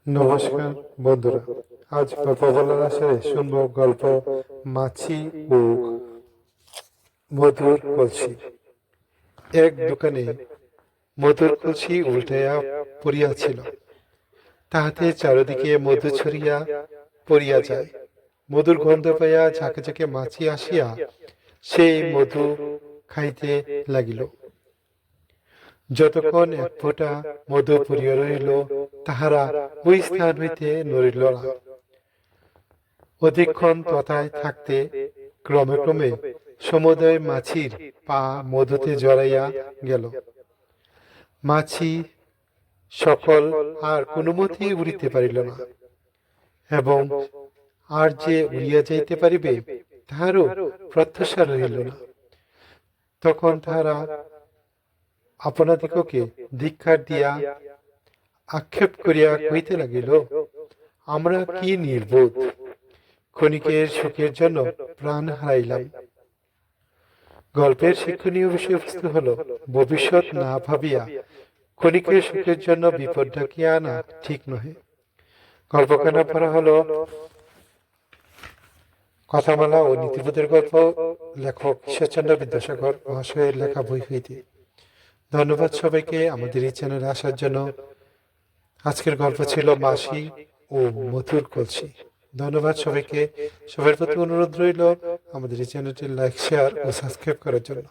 নমস্কার বন্ধুরা, আজ গল্প বলার আসরে শুনবো গল্প মাছি ও মধুর কলসি। এক দোকানে মধুর কলসি উল্টাইয়া পড়িয়াছিল, তাহাতে চারিদিকে মধু ছড়িয়া পড়িয়া যায়। মধুর গন্ধ পাইয়া ঝাঁকে ঝাঁকে মাছি আসিয়া সেই মধু খাইতে লাগিল। যতক্ষণ এক ফোঁটা মধু পড়িয়া রহিল, তাহারা ওই স্থান হইতে নড়িল না। অধিকক্ষণ তথায় থাকতে ক্রমে ক্রমে সমুদয় মাছির পা মধুতে জড়াইয়া গেল। মাছি সকল আর কোনো মতেই উড়িতে পারিল না, এবং আর যে উড়িয়া যাইতে পারিবে তাহারও প্রত্যাশা রহিল না। তখন তাহারা আপনাদিগকে ধিক্কার দিয়া আক্ষেপ করিয়া কইতে লাগিল, আমরা কি নির্বোধ, ক্ষণিকের সুখের জন্য প্রাণ হারাইলাম। গল্পের শিক্ষণীয় বিষয়বস্তু হল, ভবিষ্যৎ না ভাবিয়া ক্ষণিকের সুখের জন্য বিপদ ডাকিয়া আনা ঠিক নহে। গল্পখানা পড়া হলো কথামালা ও নীতিবোধের গল্প, লেখক ঈশ্বরচন্দ্র বিদ্যাসাগর মহাশয়ের লেখা বই হইতে। ধন্যবাদ সবাইকে আমাদের এই চ্যানেলে আসার জন্য। আজকের গল্প ছিল মাছি ও মধুর কলসি। ধন্যবাদ সবাইকে। সবার প্রতি অনুরোধ রইল আমাদের এই চ্যানেলটি লাইক, শেয়ার ও সাবস্ক্রাইব করার জন্য।